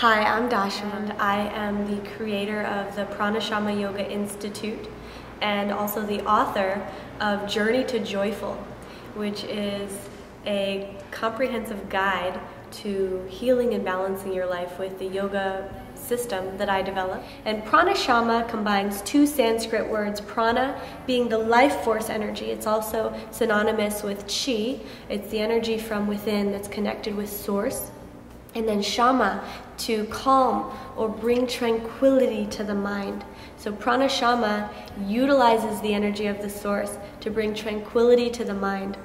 Hi, I'm Dashama, and I am the creator of the Pranushama Yoga Institute and also the author of Journey to Joyful, which is a comprehensive guide to healing and balancing your life with the yoga system that I developed. And Pranushama combines two Sanskrit words, prana being the life force energy. It's also synonymous with chi. It's the energy from within that's connected with source. And then shama, to calm or bring tranquility to the mind. So Pranushama utilizes the energy of the source to bring tranquility to the mind.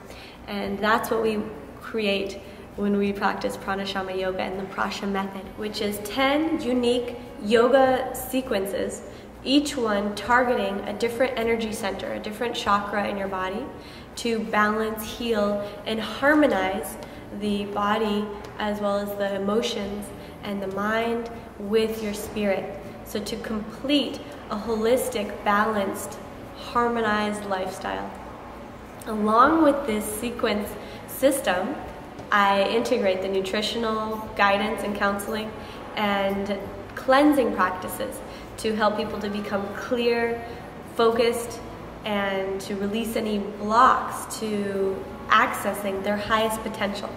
And that's what we create when we practice Pranushama yoga and the Prasha Method, which is 10 unique yoga sequences, each one targeting a different energy center, a different chakra in your body, to balance, heal, and harmonize the body as well as the emotions and the mind with your spirit. So to complete a holistic, balanced, harmonized lifestyle. Along with this sequence system, I integrate the nutritional guidance and counseling and cleansing practices to help people to become clear, focused, and to release any blocks to accessing their highest potential.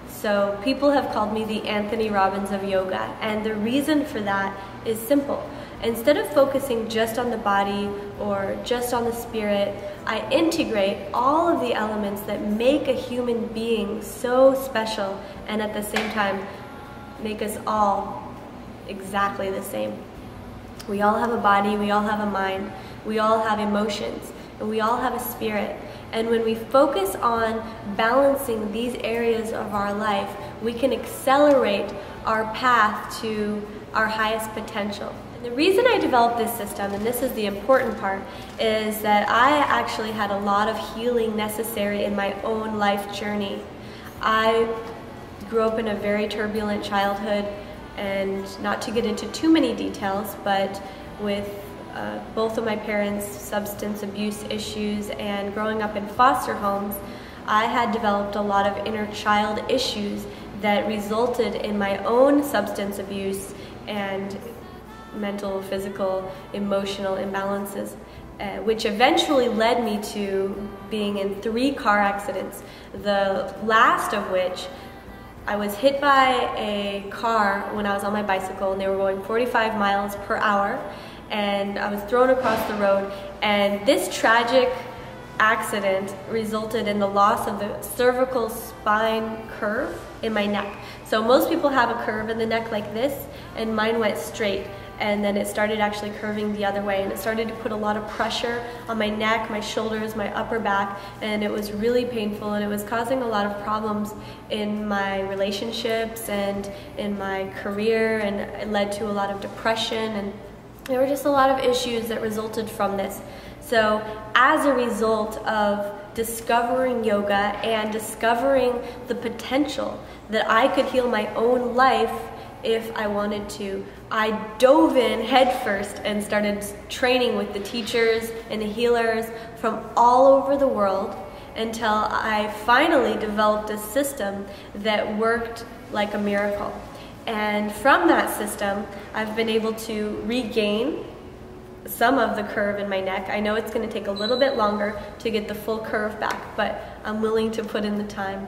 So people have called me the Anthony Robbins of yoga, and the reason for that is simple. Instead of focusing just on the body or just on the spirit, I integrate all of the elements that make a human being so special and at the same time make us all exactly the same. We all have a body, we all have a mind, we all have emotions, and we all have a spirit. And when we focus on balancing these areas of our life, we can accelerate our path to our highest potential. And the reason I developed this system, and this is the important part, is that I actually had a lot of healing necessary in my own life journey. I grew up in a very turbulent childhood, and not to get into too many details, but with both of my parents' substance abuse issues and growing up in foster homes, I had developed a lot of inner child issues that resulted in my own substance abuse and mental, physical, emotional imbalances, which eventually led me to being in 3 car accidents, the last of which I was hit by a car when I was on my bicycle, and they were going 45 miles per hour. And I was thrown across the road, and this tragic accident resulted in the loss of the cervical spine curve in my neck. So most people have a curve in the neck like this, and mine went straight, and then it started actually curving the other way, and it started to put a lot of pressure on my neck, my shoulders, my upper back, and it was really painful, and it was causing a lot of problems in my relationships and in my career, and it led to a lot of depression, and there were just a lot of issues that resulted from this. So as a result of discovering yoga and discovering the potential that I could heal my own life if I wanted to, I dove in headfirst and started training with the teachers and the healers from all over the world until I finally developed a system that worked like a miracle. And from that system, I've been able to regain some of the curve in my neck. I know it's going to take a little bit longer to get the full curve back, but I'm willing to put in the time.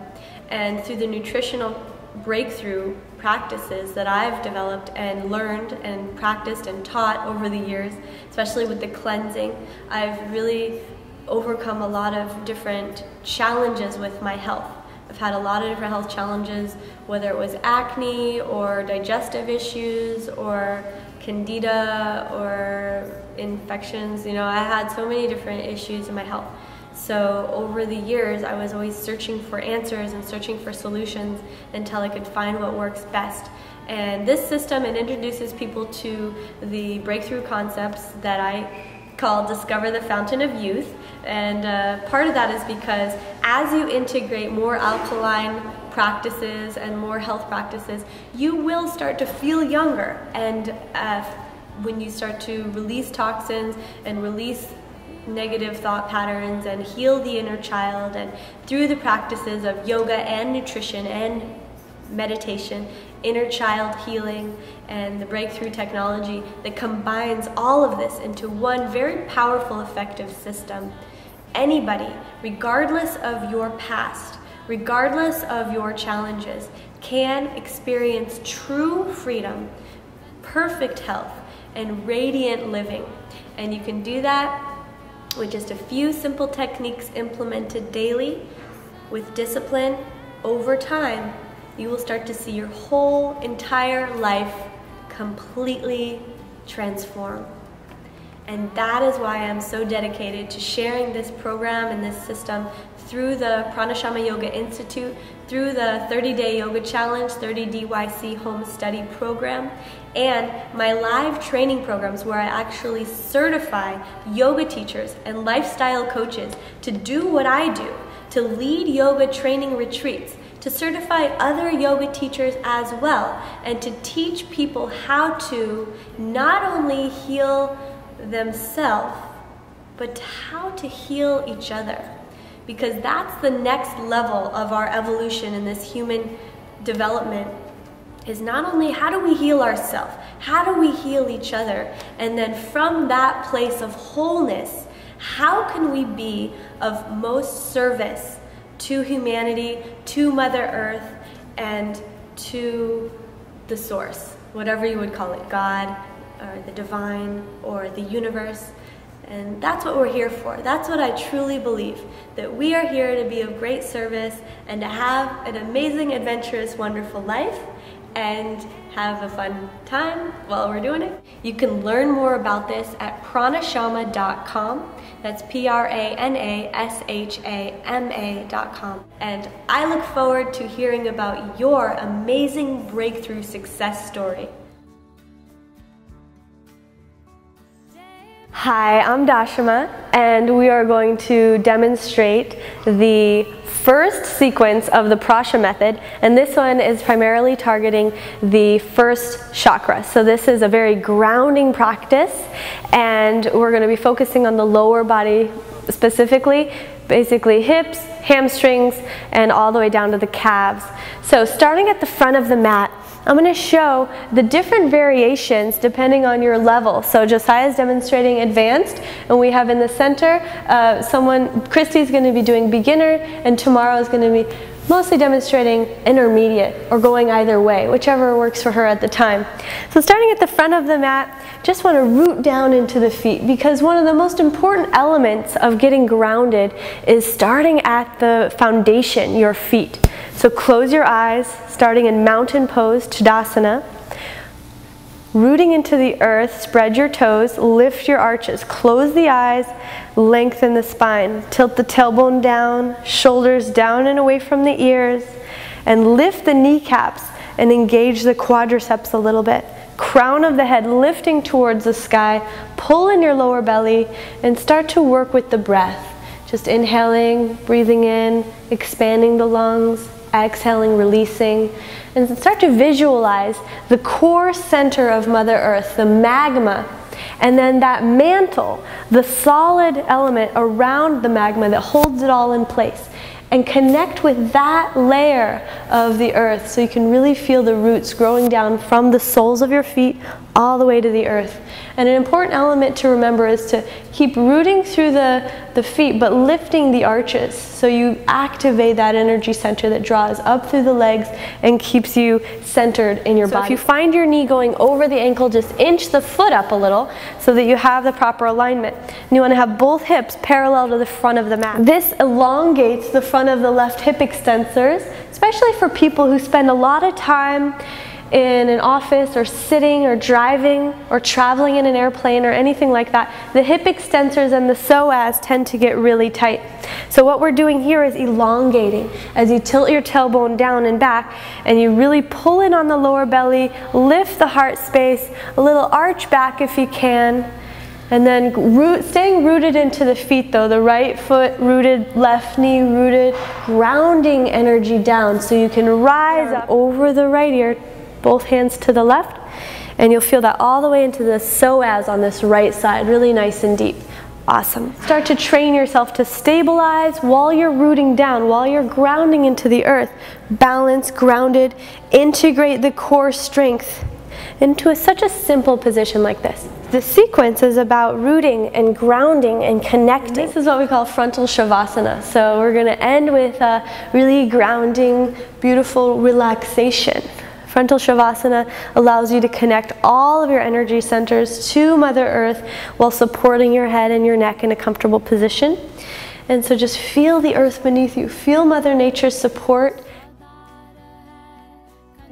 And through the nutritional breakthrough practices that I've developed and learned and practiced and taught over the years, especially with the cleansing, I've really overcome a lot of different challenges with my health. I've had a lot of different health challenges, whether it was acne or digestive issues or candida or infections. You know, I had so many different issues in my health. So over the years, I was always searching for answers and searching for solutions until I could find what works best. And this system, it introduces people to the breakthrough concepts that I called Discover the Fountain of Youth, and part of that is because as you integrate more alkaline practices and more health practices, you will start to feel younger, and when you start to release toxins and release negative thought patterns and heal the inner child, and through the practices of yoga and nutrition and meditation, inner child healing, and the breakthrough technology that combines all of this into one very powerful, effective system. Anybody, regardless of your past, regardless of your challenges, can experience true freedom, perfect health, and radiant living. And you can do that with just a few simple techniques implemented daily. With discipline, over time, you will start to see your whole entire life completely transform. And that is why I'm so dedicated to sharing this program and this system through the Pranushama Yoga Institute, through the 30-day yoga challenge, 30 DYC home study program, and my live training programs where I actually certify yoga teachers and lifestyle coaches to do what I do, to lead yoga training retreats, to certify other yoga teachers as well, and to teach people how to not only heal themselves, but how to heal each other. Because that's the next level of our evolution in this human development, is not only how do we heal ourselves, how do we heal each other, and then from that place of wholeness, how can we be of most service to humanity, to Mother Earth, and to the source, whatever you would call it, God, or the divine, or the universe. And that's what we're here for. That's what I truly believe, that we are here to be of great service and to have an amazing, adventurous, wonderful life and have a fun time while we're doing it. You can learn more about this at pranushama.com. That's Pranashama.com. And I look forward to hearing about your amazing breakthrough success story. Hi, I'm Dashama, and we are going to demonstrate the first sequence of the Prasha Method, and this one is primarily targeting the first chakra. So this is a very grounding practice, and we're going to be focusing on the lower body specifically, basically hips, hamstrings, and all the way down to the calves. So starting at the front of the mat, I'm going to show the different variations depending on your level. So Josiah is demonstrating advanced, and we have in the center Christy's going to be doing beginner, and tomorrow is going to be mostly demonstrating intermediate, or going either way, whichever works for her at the time. So starting at the front of the mat, just want to root down into the feet, because one of the most important elements of getting grounded is starting at the foundation, your feet. So close your eyes, starting in mountain pose, Tadasana. Rooting into the earth, spread your toes, lift your arches, close the eyes, lengthen the spine. Tilt the tailbone down, shoulders down and away from the ears, and lift the kneecaps and engage the quadriceps a little bit. Crown of the head lifting towards the sky, pull in your lower belly, and start to work with the breath. Just inhaling, breathing in, expanding the lungs, exhaling, releasing, and start to visualize the core center of Mother Earth, the magma, and then that mantle, the solid element around the magma that holds it all in place. And connect with that layer of the earth so you can really feel the roots growing down from the soles of your feet all the way to the earth. And an important element to remember is to keep rooting through the feet, but lifting the arches, so you activate that energy center that draws up through the legs and keeps you centered in your body. If you find your knee going over the ankle, just inch the foot up a little so that you have the proper alignment. And you want to have both hips parallel to the front of the mat. This elongates the front of the left hip extensors, especially for people who spend a lot of time in an office, or sitting, or driving, or traveling in an airplane, or anything like that. The hip extensors and the psoas tend to get really tight. So what we're doing here is elongating as you tilt your tailbone down and back, and you really pull in on the lower belly, lift the heart space, a little arch back if you can, and then staying rooted into the feet though, the right foot rooted, left knee rooted, grounding energy down so you can rise up over the right ear, both hands to the left, and you'll feel that all the way into the psoas on this right side, really nice and deep. Awesome. Start to train yourself to stabilize while you're rooting down, while you're grounding into the earth. Balance, grounded, integrate the core strength into such a simple position like this. The sequence is about rooting and grounding and connecting. This is what we call frontal shavasana. So we're going to end with a really grounding, beautiful relaxation. Frontal shavasana allows you to connect all of your energy centers to Mother Earth while supporting your head and your neck in a comfortable position. And so just feel the earth beneath you. Feel Mother Nature's support.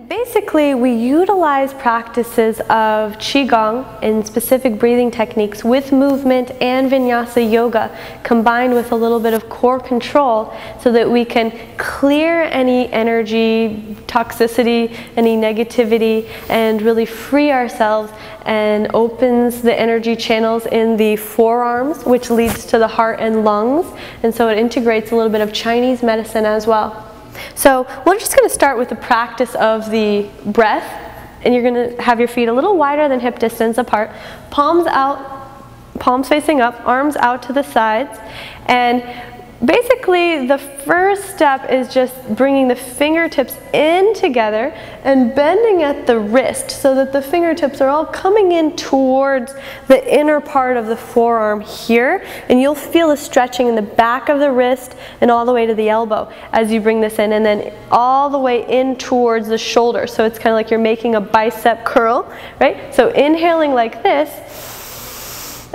Basically, we utilize practices of Qigong and specific breathing techniques with movement and Vinyasa yoga combined with a little bit of core control so that we can clear any energy, toxicity, any negativity, and really free ourselves, and opens the energy channels in the forearms, which leads to the heart and lungs. And so it integrates a little bit of Chinese medicine as well. So we're just going to start with the practice of the breath, and you're going to have your feet a little wider than hip distance apart, palms out, palms facing up, arms out to the sides, and basically the first step is just bringing the fingertips in together and bending at the wrist so that the fingertips are all coming in towards the inner part of the forearm here, and you'll feel a stretching in the back of the wrist and all the way to the elbow as you bring this in, and then all the way in towards the shoulder. So it's kind of like you're making a bicep curl, right? So inhaling like this.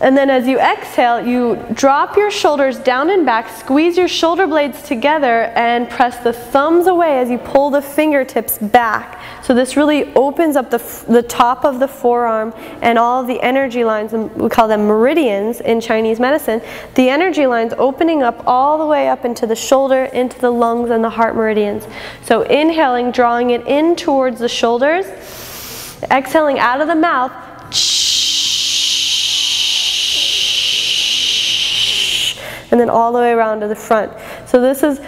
And then as you exhale, you drop your shoulders down and back, squeeze your shoulder blades together, and press the thumbs away as you pull the fingertips back. So this really opens up the top of the forearm and all of the energy lines, and we call them meridians in Chinese medicine. The energy lines opening up all the way up into the shoulder, into the lungs, and the heart meridians. So inhaling, drawing it in towards the shoulders. Exhaling out of the mouth. And then all the way around to the front. So this is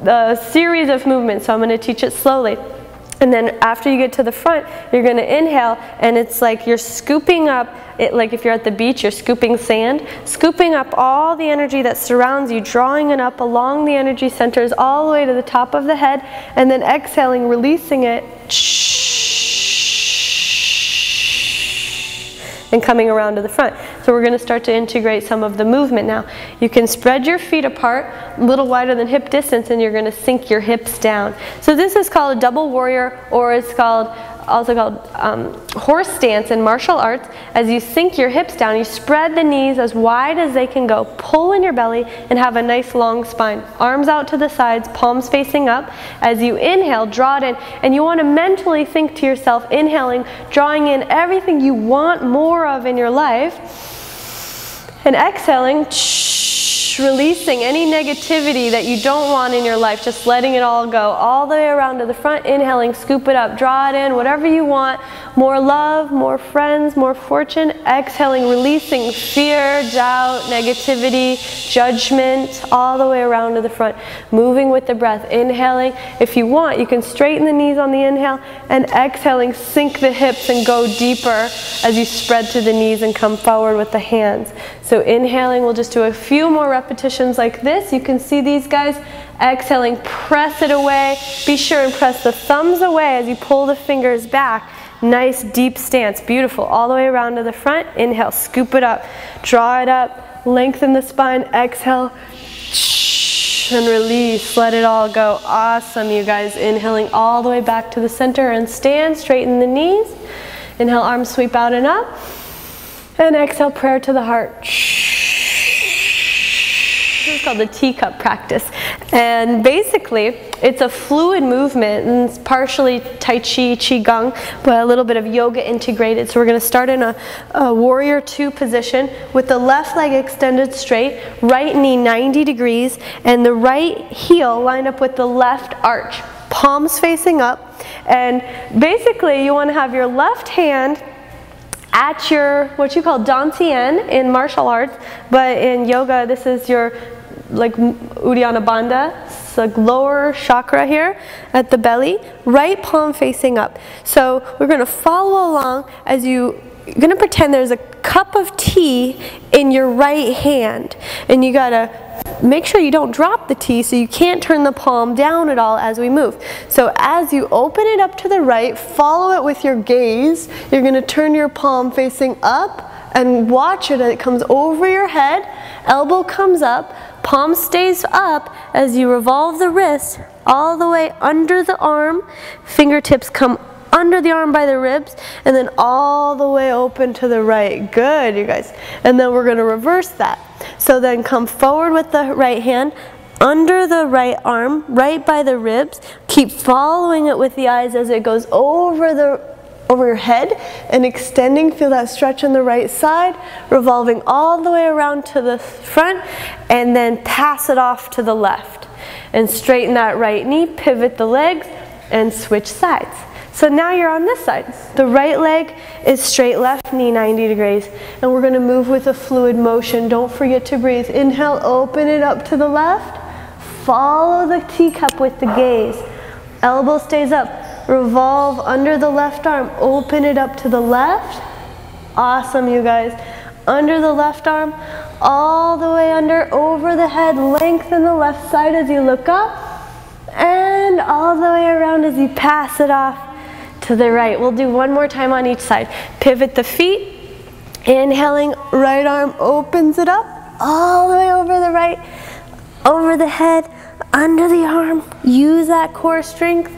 a series of movements, so I'm going to teach it slowly. And then after you get to the front, you're going to inhale, and it's like you're scooping up, like if you're at the beach, you're scooping sand, scooping up all the energy that surrounds you, drawing it up along the energy centers all the way to the top of the head, and then exhaling, releasing it, and coming around to the front. So we're going to start to integrate some of the movement now. You can spread your feet apart, a little wider than hip distance, and you're going to sink your hips down. So this is called a double warrior, or it's also called horse stance in martial arts. As you sink your hips down, you spread the knees as wide as they can go, pull in your belly, and have a nice long spine. Arms out to the sides, palms facing up. As you inhale, draw it in, and you want to mentally think to yourself, inhaling, drawing in everything you want more of in your life, and exhaling, releasing any negativity that you don't want in your life, just letting it all go, all the way around to the front. Inhaling, scoop it up, draw it in, whatever you want, more love, more friends, more fortune. Exhaling, releasing fear, doubt, negativity, judgment, all the way around to the front, moving with the breath. Inhaling, if you want, you can straighten the knees on the inhale, and exhaling, sink the hips and go deeper as you spread to the knees and come forward with the hands. So inhaling, we'll just do a few more repetitions like this. You can see these guys. Exhaling, press it away. Be sure and press the thumbs away as you pull the fingers back. Nice deep stance, beautiful. All the way around to the front. Inhale, scoop it up, draw it up, lengthen the spine. Exhale, and release, let it all go. Awesome, you guys. Inhaling all the way back to the center and stand, straighten the knees. Inhale, arms sweep out and up. And exhale, prayer to the heart. This is called the teacup practice. And basically, it's a fluid movement, and it's partially Tai Chi, Qigong, but a little bit of yoga integrated. So we're going to start in a warrior two position with the left leg extended straight, right knee 90 degrees, and the right heel lined up with the left arch. Palms facing up. And basically, you want to have your left hand at your, what you call dantian in martial arts, but in yoga, this is your, like, Uddiyana Bandha, it's like lower chakra here at the belly, right palm facing up. So we're going to follow along as you you're gonna pretend there's a cup of tea in your right hand, and you gotta make sure you don't drop the tea, so you can't turn the palm down at all as we move. So as you open it up to the right, follow it with your gaze. You're gonna turn your palm facing up and watch it as it comes over your head. Elbow comes up, palm stays up as you revolve the wrist all the way under the arm. Fingertips come under the arm by the ribs, and then all the way open to the right. Good, you guys. And then we're going to reverse that. So then come forward with the right hand, under the right arm, right by the ribs. Keep following it with the eyes as it goes over your head and extending. Feel that stretch on the right side, revolving all the way around to the front, and then pass it off to the left. And straighten that right knee, pivot the legs, and switch sides. So now you're on this side. The right leg is straight, left knee 90 degrees. And we're gonna move with a fluid motion. Don't forget to breathe. Inhale, open it up to the left. Follow the teacup with the gaze. Elbow stays up. Revolve under the left arm. Open it up to the left. Awesome, you guys. Under the left arm, all the way under, over the head. Lengthen the left side as you look up. And all the way around as you pass it off to the right. We'll do one more time on each side. Pivot the feet. Inhaling, right arm opens it up. All the way over the right, over the head, under the arm. Use that core strength.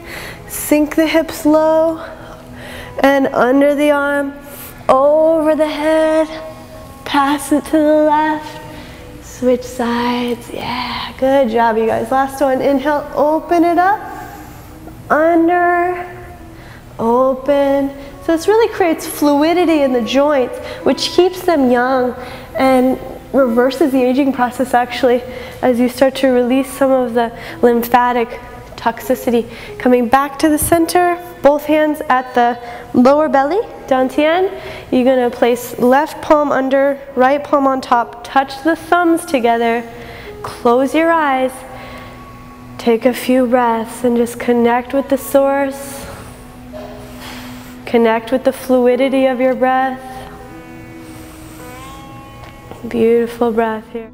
Sink the hips low. And under the arm, over the head. Pass it to the left. Switch sides. Yeah, good job, you guys. Last one. Inhale, open it up. Under, open. So this really creates fluidity in the joints, which keeps them young and reverses the aging process actually as you start to release some of the lymphatic toxicity. Coming back to the center, both hands at the lower belly, dantian. You're gonna place left palm under, right palm on top, touch the thumbs together, close your eyes, take a few breaths and just connect with the source. Connect with the fluidity of your breath. Beautiful breath here.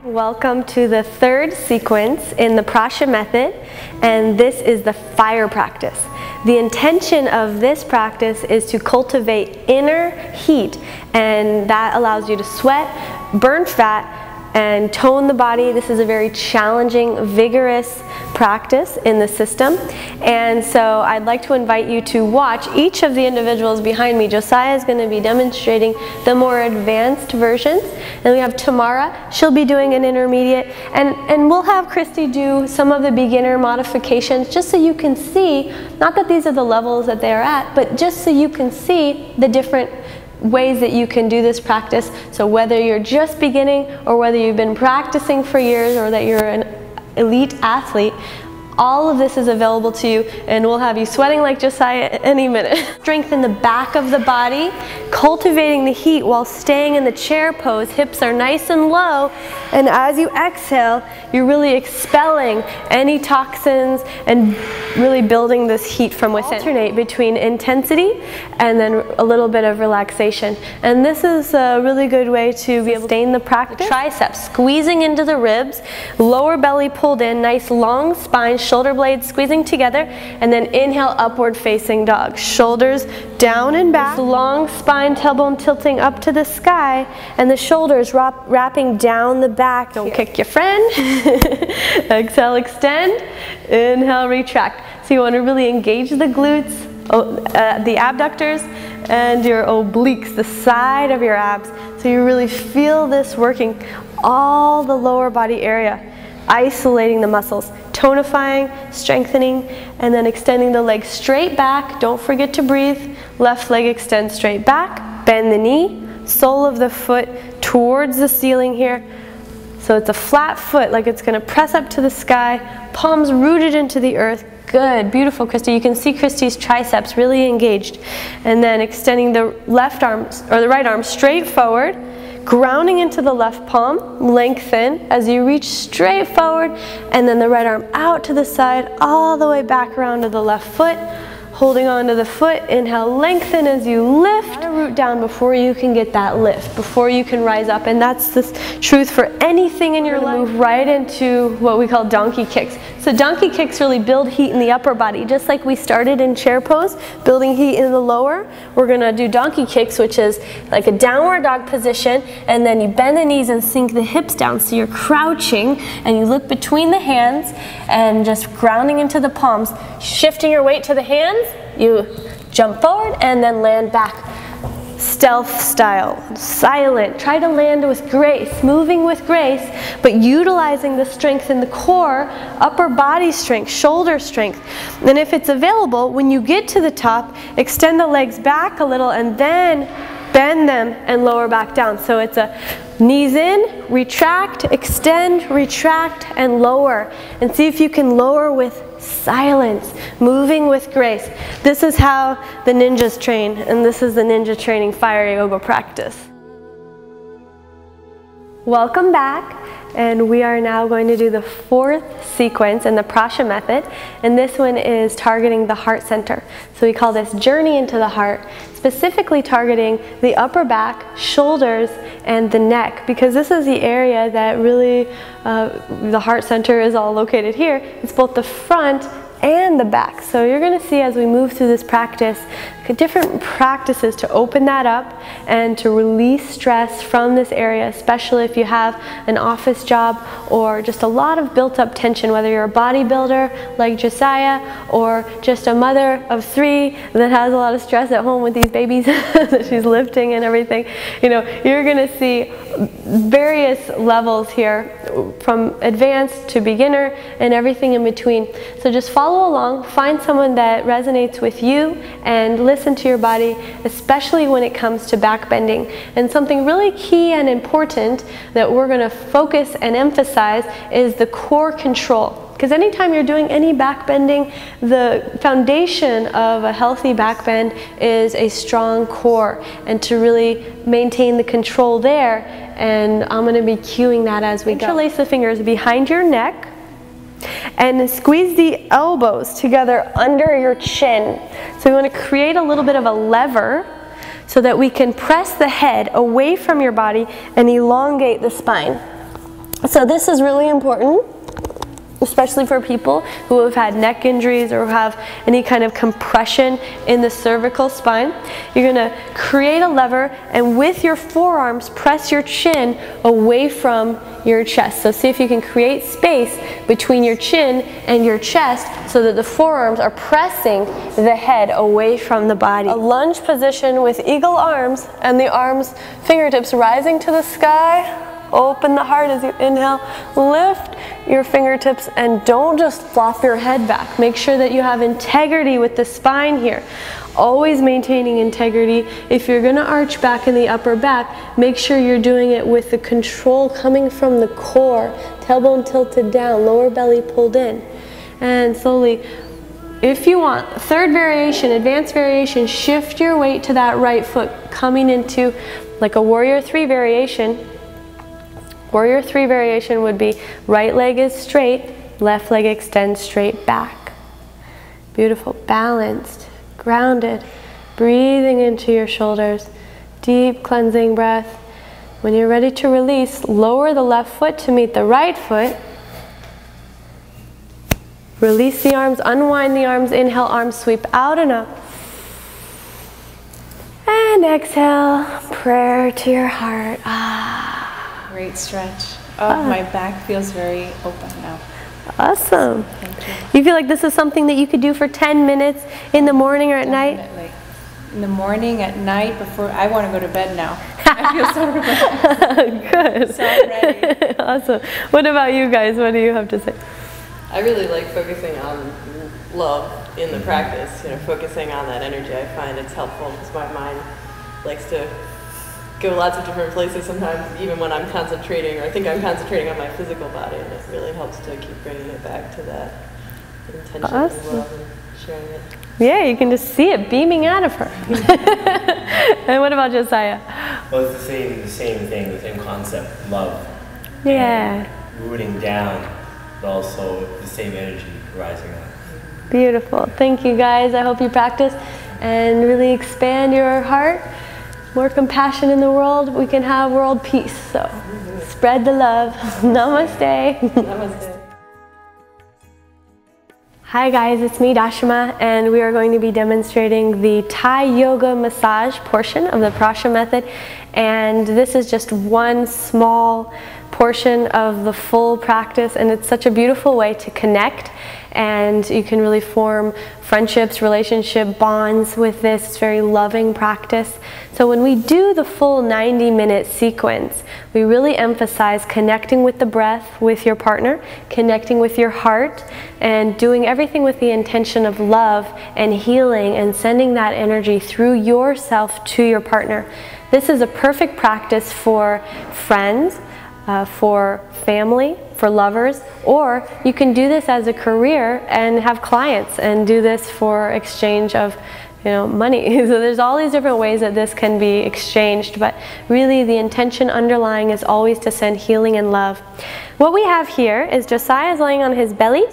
Welcome to the third sequence in the Prasha Method, and this is the fire practice. The intention of this practice is to cultivate inner heat, and that allows you to sweat, burn fat, and tone the body. This is a very challenging, vigorous practice in the system. And so I'd like to invite you to watch each of the individuals behind me. Josiah is going to be demonstrating the more advanced versions. Then we have Tamara, she'll be doing an intermediate, and we'll have Christy do some of the beginner modifications just so you can see, not that these are the levels that they're at, but just so you can see the different ways that you can do this practice. So whether you're just beginning or whether you've been practicing for years or that you're an elite athlete, all of this is available to you, and we'll have you sweating like Josiah any minute. Strengthen the back of the body, cultivating the heat while staying in the chair pose. Hips are nice and low, and as you exhale, you're really expelling any toxins and really building this heat from within. Alternate between intensity and then a little bit of relaxation. And this is a really good way to be able to sustain the practice. Triceps, squeezing into the ribs, lower belly pulled in, nice long spine, shoulder blades squeezing together, and then inhale, upward facing dog. Shoulders down and back, long spine, tailbone tilting up to the sky, and the shoulders wrapping down the back. Don't kick your friend. Exhale, extend. Inhale, retract. So you want to really engage the glutes, the abductors, and your obliques, the side of your abs. So you really feel this working all the lower body area, isolating the muscles, tonifying, strengthening, and then extending the leg straight back. Don't forget to breathe. Left leg extends straight back. Bend the knee, sole of the foot towards the ceiling here. So it's a flat foot, like it's going to press up to the sky, palms rooted into the earth. Good, beautiful, Christy. You can see Christy's triceps really engaged. And then extending the left arm, or the right arm straight forward, grounding into the left palm, lengthen as you reach straight forward, and then the right arm out to the side, all the way back around to the left foot. Holding on to the foot, inhale, lengthen as you lift. Root down before you can get that lift, before you can rise up. And that's the truth for anything in your life. Move right into what we call donkey kicks. So donkey kicks really build heat in the upper body. Just like we started in chair pose, building heat in the lower, we're gonna do donkey kicks, which is like a downward dog position, and then you bend the knees and sink the hips down. So you're crouching and you look between the hands and just grounding into the palms, shifting your weight to the hands, you jump forward and then land back. Stealth style, silent. Try to land with grace, moving with grace, but utilizing the strength in the core, upper body strength, shoulder strength. And if it's available, when you get to the top, extend the legs back a little and then bend them and lower back down. So it's a knees in, retract, extend, retract, and lower. And see if you can lower with silence, moving with grace. This is how the ninjas train, and this is the ninja training fire yoga practice. Welcome back, and we are now going to do the fourth sequence in the Prasha Method, and this one is targeting the heart center. So we call this journey into the heart, specifically targeting the upper back, shoulders, and the neck, because this is the area that really, the heart center is all located here. It's both the front and the back. So you're going to see as we move through this practice, different practices to open that up and to release stress from this area, especially if you have an office job or just a lot of built up tension, whether you're a bodybuilder like Josiah or just a mother of 3 that has a lot of stress at home with these babies that she's lifting and everything. You know, you're going to see various levels here, from advanced to beginner and everything in between. So just follow along, find someone that resonates with you, and listen to your body, especially when it comes to back bending. And something really key and important that we're going to focus and emphasize is the core control. Because anytime you're doing any back bending, the foundation of a healthy back bend is a strong core, and to really maintain the control there. And I'm going to be cueing that as we go. Interlace the fingers behind your neck and squeeze the elbows together under your chin. So we want to create a little bit of a lever so that we can press the head away from your body and elongate the spine. So this is really important, especially for people who have had neck injuries or have any kind of compression in the cervical spine. You're going to create a lever, and with your forearms, press your chin away from your chest. So see if you can create space between your chin and your chest so that the forearms are pressing the head away from the body. A lunge position with eagle arms, and the arms, fingertips rising to the sky. Open the heart as you inhale, lift your fingertips, and don't just flop your head back. Make sure that you have integrity with the spine here. Always maintaining integrity. If you're going to arch back in the upper back, make sure you're doing it with the control coming from the core. Tailbone tilted down, lower belly pulled in. And slowly, if you want, third variation, advanced variation, shift your weight to that right foot, coming into like a warrior 3 variation. Warrior 3 variation would be right leg is straight, left leg extends straight back. Beautiful, balanced, grounded, breathing into your shoulders, deep cleansing breath. When you're ready to release, lower the left foot to meet the right foot. Release the arms, unwind the arms, inhale, arms sweep out and up. And exhale, prayer to your heart. Great stretch. Oh, my back feels very open now. Awesome. Thank you. You feel like this is something that you could do for 10 minutes in the morning or at night? Definitely. In the morning, at night, before I want to go to bed now. I feel so relaxed. Good. So ready. Awesome. What about you guys? What do you have to say? I really like focusing on love in the practice, focusing on that energy. I find it's helpful because my mind likes to go lots of different places sometimes, even when I'm concentrating, or I think I'm concentrating on my physical body, and it really helps to keep bringing it back to that intention of love and sharing it. Yeah, you can just see it beaming out of her. And what about Josiah? Well, it's the same thing, the same concept, love. Yeah. And rooting down, but also the same energy rising up. Beautiful. Thank you guys. I hope you practice and really expand your heart. More compassion in the world. We can have world peace. So spread the love. Namaste. Namaste. Hi guys, it's me Dashama, and we are going to be demonstrating the Thai yoga massage portion of the Prasha Method, and this is just one small portion of the full practice, and it's such a beautiful way to connect, and you can really form friendships, relationship bonds with this. It's very loving practice. So when we do the full 90-minute sequence, we really emphasize connecting with the breath with your partner, connecting with your heart, and doing everything with the intention of love and healing and sending that energy through yourself to your partner. This is a perfect practice for friends, for family, for lovers, or you can do this as a career and have clients and do this for exchange of money. So there's all these different ways that this can be exchanged, but really the intention underlying is always to send healing and love. What we have here is Josiah is laying on his belly,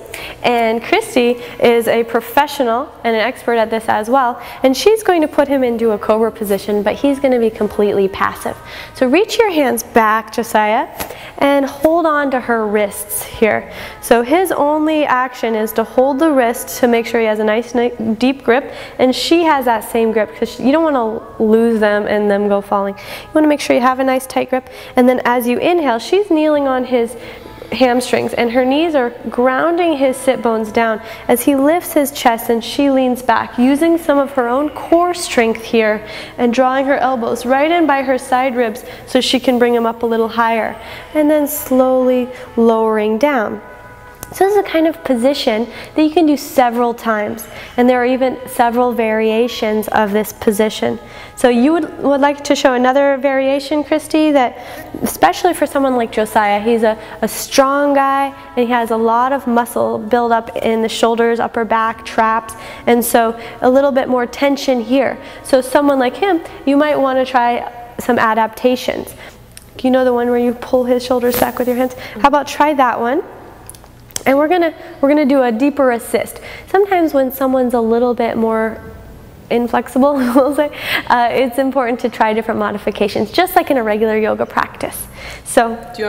and Christy is a professional and an expert at this as well, and she's going to put him into a cobra position, but he's going to be completely passive. So reach your hands back, Josiah, and hold on to her wrists here. So his only action is to hold the wrist to make sure he has a nice deep grip, and she has that same grip because you don't want to lose them and them go falling. You want to make sure you have a nice tight grip, and then as you inhale, she's kneeling on his hamstrings, and her knees are grounding his sit bones down as he lifts his chest, and she leans back using some of her own core strength here and drawing her elbows right in by her side ribs so she can bring them up a little higher, and then slowly lowering down. So this is a kind of position that you can do several times, and there are even several variations of this position. So you would like to show another variation, Christy, that especially for someone like Josiah, he's a strong guy and he has a lot of muscle build up in the shoulders, upper back, traps, and so a little bit more tension here. So someone like him, you might want to try some adaptations. You know the one where you pull his shoulders back with your hands? How about try that one? And we're gonna do a deeper assist. Sometimes when someone's a little bit more inflexible, we'll say, it's important to try different modifications, just like in a regular yoga practice. So, do you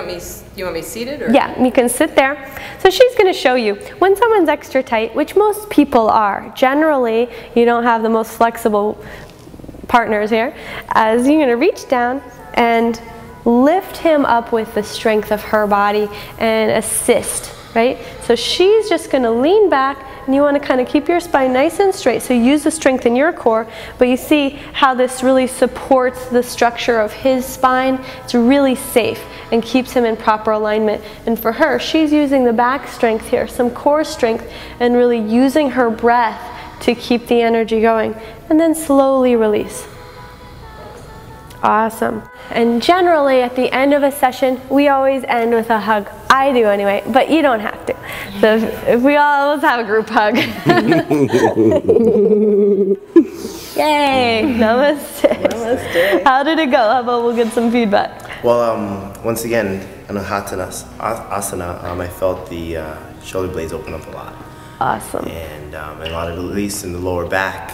want me seated, or? Yeah, you can sit there. So she's going to show you when someone's extra tight, which most people are. Generally, you don't have the most flexible partners here. As you're going to reach down and lift him up with the strength of her body and assist. Right? So she's just going to lean back, and you want to kind of keep your spine nice and straight. So use the strength in your core, but you see how this really supports the structure of his spine. It's really safe and keeps him in proper alignment. And for her, she's using the back strength here, some core strength, and really using her breath to keep the energy going. And then slowly release. Awesome. And generally at the end of a session, we always end with a hug. I do anyway, but you don't have to. So if we all, let's have a group hug. Yay! Namaste. Namaste. How did it go? How about we'll get some feedback? Well, once again, in a asana, I felt the shoulder blades open up a lot. Awesome. And a lot of release in the lower back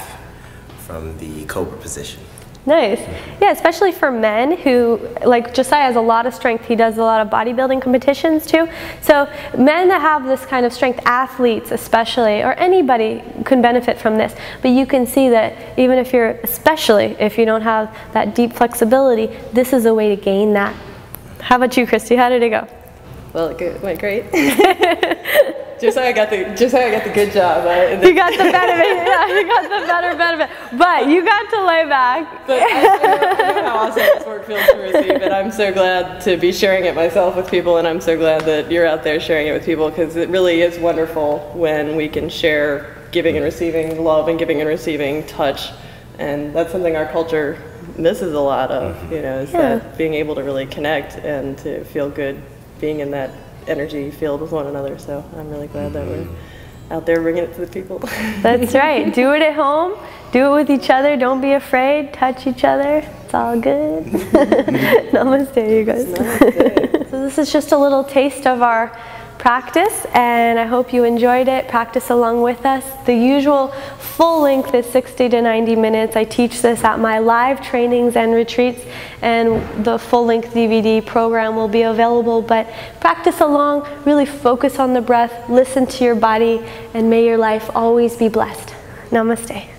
from the cobra position. Nice. Yeah, especially for men who, like Josiah has a lot of strength. He does a lot of bodybuilding competitions too. So men that have this kind of strength, athletes especially, or anybody can benefit from this. But you can see that even if you're, especially if you don't have that deep flexibility, this is a way to gain that. How about you, Christy? How did it go? Well, it went great. Josiah got the good job. You got the benefit. Yeah, you got the better benefit. But you got to lay back. But I know how awesome this work feels to receive, and I'm so glad to be sharing it myself with people, and I'm so glad that you're out there sharing it with people, because it really is wonderful when we can share giving and receiving love and giving and receiving touch, and that's something our culture misses a lot of, is that being able to really connect and to feel good being in that energy field with one another. So I'm really glad that we're out there bringing it to the people. That's right. Do it at home. Do it with each other. Don't be afraid. Touch each other. It's all good. Namaste, you guys. Namaste. So this is just a little taste of our practice, and I hope you enjoyed it. Practice along with us. The usual full length is 60 to 90 minutes. I teach this at my live trainings and retreats, and the full length DVD program will be available, but practice along, really focus on the breath, listen to your body, and may your life always be blessed. Namaste.